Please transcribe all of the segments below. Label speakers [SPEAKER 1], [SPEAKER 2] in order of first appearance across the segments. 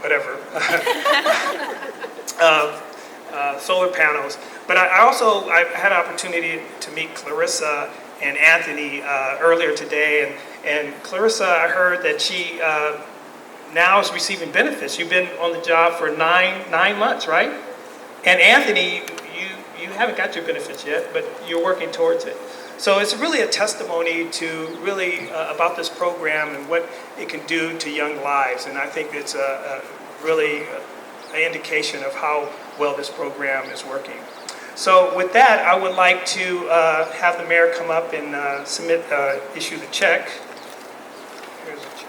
[SPEAKER 1] whatever, solar panels. But I had an opportunity to meet Clarissa and Anthony earlier today, and Clarissa, I heard that she now is receiving benefits. You've been on the job for nine months, right? And Anthony, you haven't got your benefits yet, but you're working towards it. So it's really a testimony to really about this program and what it can do to young lives. And I think it's really an indication of how well this program is working. So with that, I would like to have the mayor come up and issue the check. Here's the check.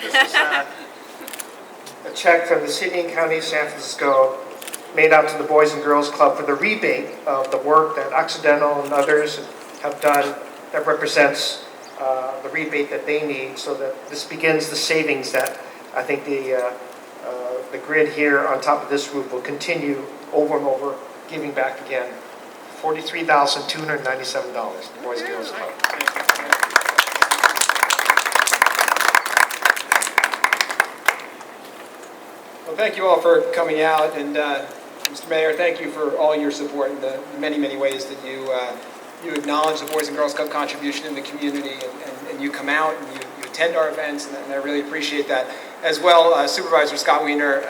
[SPEAKER 1] This is a check from the City and County of San Francisco made out to the Boys and Girls Club for the rebate of the work that Occidental and others have done that represents the rebate that they need, so that this begins the savings that I think the grid here on top of this roof will continue over and over, giving back again. $43,297, the Boys and Girls Club.
[SPEAKER 2] Well, thank you all for coming out, and Mr. Mayor, thank you for all your support in the many, many ways that you acknowledge the Boys and Girls Club contribution in the community, and you come out and you attend our events, and I really appreciate that. As well, Supervisor Scott Wiener,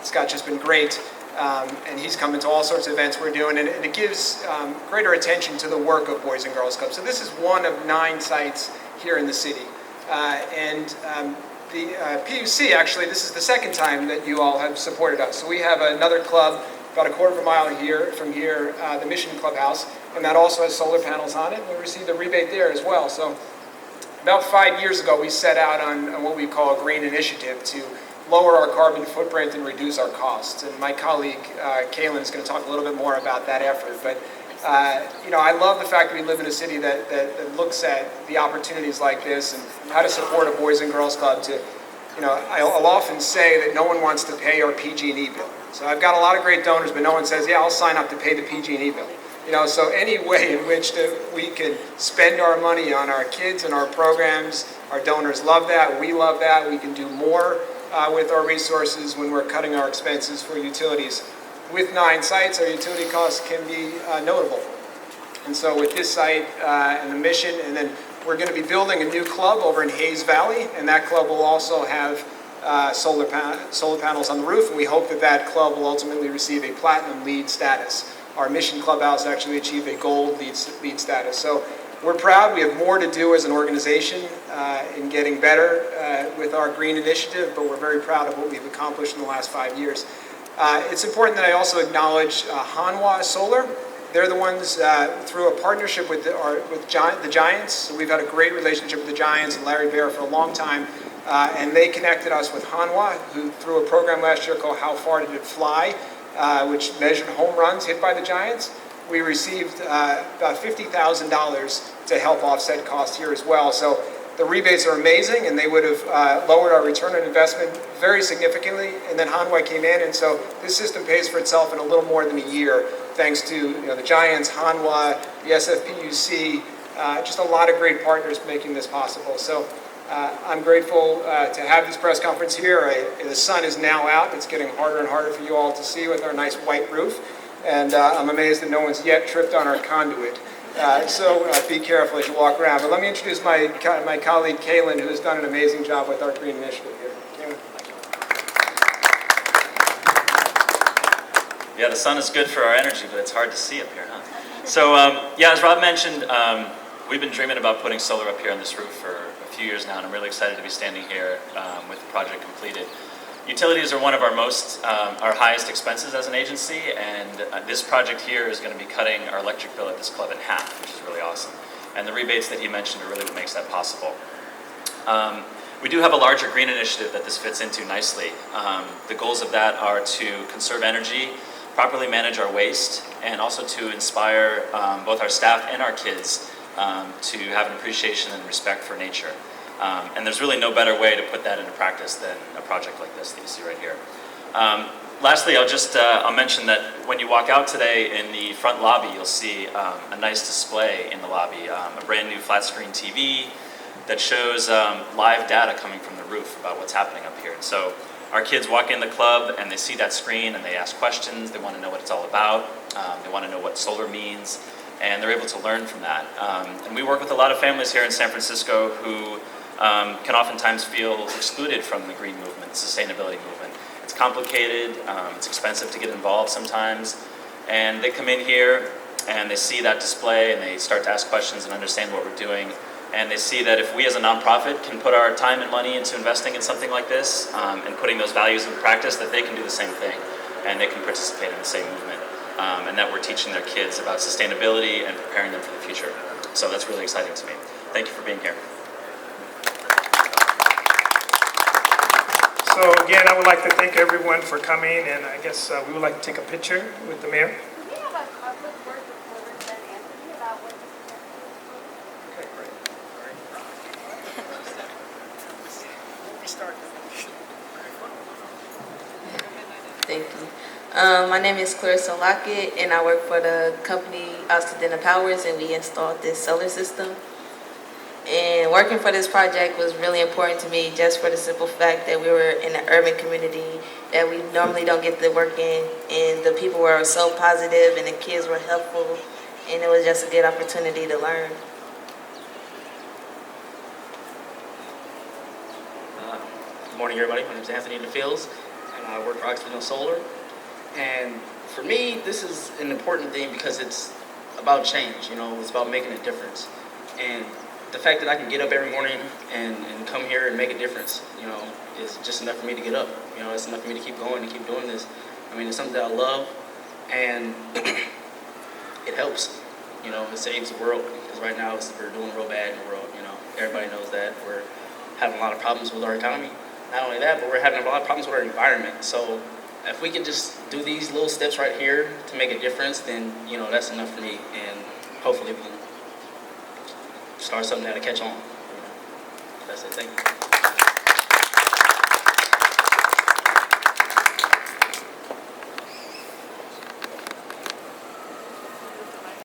[SPEAKER 2] Scott's just been great, and he's come into all sorts of events we're doing, and it gives greater attention to the work of Boys and Girls Club. So this is one of 9 sites here in the city, the PUC, actually, this is the second time that you all have supported us. So we have another club about a quarter of a mile from here, the Mission Clubhouse, and that also has solar panels on it. We received a rebate there as well. So about 5 years ago, we set out on what we call a green initiative to lower our carbon footprint and reduce our costs. And my colleague, Kaylin, is going to talk a little bit more about that effort. But I love the fact that we live in a city that looks at the opportunities like this and how to support a Boys and Girls Club to, I'll often say that no one wants to pay our PG&E bill. So I've got a lot of great donors, but no one says, yeah, I'll sign up to pay the PG&E bill. So any way in which we can spend our money on our kids and our programs, our donors love that, we love that. We can do more with our resources when we're cutting our expenses for utilities. With 9 sites, our utility costs can be notable. And so with this site and the Mission, and then we're going to be building a new club over in Hayes Valley, and that club will also have solar panels on the roof, and we hope that club will ultimately receive a platinum LEED status. Our Mission Clubhouse actually achieved a gold LEED status. So we're proud. We have more to do as an organization in getting better with our green initiative, but we're very proud of what we've accomplished in the last 5 years. It's important that I also acknowledge Hanwha Solar. They're the ones, through a partnership with the Giants. So we've had a great relationship with the Giants and Larry Bear for a long time. And they connected us with Hanwha, who through a program last year called How Far Did It Fly, which measured home runs hit by the Giants. We received about $50,000 to help offset costs here as well. So the rebates are amazing, and they would have lowered our return on investment very significantly. And then Hanwha came in, and so this system pays for itself in a little more than a year, thanks to the Giants, Hanwha, the SFPUC, just a lot of great partners making this possible. So I'm grateful to have this press conference here. The sun is now out. It's getting harder and harder for you all to see with our nice white roof. And I'm amazed that no one's yet tripped on our conduit. So be careful as you walk around. But let me introduce my colleague, Kaylin, who has done an amazing job with our green initiative here. Kaylin.
[SPEAKER 3] Yeah, the sun is good for our energy, but it's hard to see up here, huh? So, as Rob mentioned, we've been dreaming about putting solar up here on this roof for a few years now, and I'm really excited to be standing here with the project completed. Utilities are one of our highest expenses as an agency, and this project here is going to be cutting our electric bill at this club in half, which is really awesome. And the rebates that he mentioned are really what makes that possible. We do have a larger green initiative that this fits into nicely. The goals of that are to conserve energy, properly manage our waste, and also to inspire both our staff and our kids to have an appreciation and respect for nature. And there's really no better way to put that into practice than a project like this that you see right here. Lastly, I'll mention that when you walk out today in the front lobby, you'll see a nice display in the lobby, a brand new flat screen TV that shows live data coming from the roof about what's happening up here. And so our kids walk in the club and they see that screen and they ask questions. They want to know what it's all about. They want to know what solar means, and they're able to learn from that. And we work with a lot of families here in San Francisco who can oftentimes feel excluded from the green movement, the sustainability movement. It's complicated, it's expensive to get involved sometimes, and they come in here and they see that display and they start to ask questions and understand what we're doing, and they see that if we as a nonprofit can put our time and money into investing in something like this and putting those values into practice, that they can do the same thing and they can participate in the same movement, and that we're teaching their kids about sustainability and preparing them for the future. So that's really exciting to me. Thank you for being here.
[SPEAKER 1] So again, I would like to thank everyone for coming, and I guess we would like to take a picture with the mayor.
[SPEAKER 4] Do we have a quick word with Clarissa and Anthony about what this is?
[SPEAKER 2] Okay, great.
[SPEAKER 5] Thank you. My name is Clarissa Lockett, and I work for the company Occidental Powers, and we installed this solar system. And working for this project was really important to me just for the simple fact that we were in an urban community that we normally don't get to work in, and the people were so positive and the kids were helpful, and it was just a good opportunity to learn.
[SPEAKER 6] Good morning, everybody. My name is Anthony DeFields, and I work for Occidental Solar. And for me, this is an important thing because it's about change. You know, it's about making a difference. And the fact that I can get up every morning and come here and make a difference, you know, is just enough for me to get up. You know, it's enough for me to keep going and keep doing this. I mean, it's something that I love, and it helps. You know, it saves the world, because right now we're doing real bad in the world. You know, everybody knows that. We're having a lot of problems with our economy. Not only that, but we're having a lot of problems with our environment. So if we can just do these little steps right here to make a difference, then, you know, that's enough for me. And hopefully we can start something that'll catch on. You know, that's it. Thank you.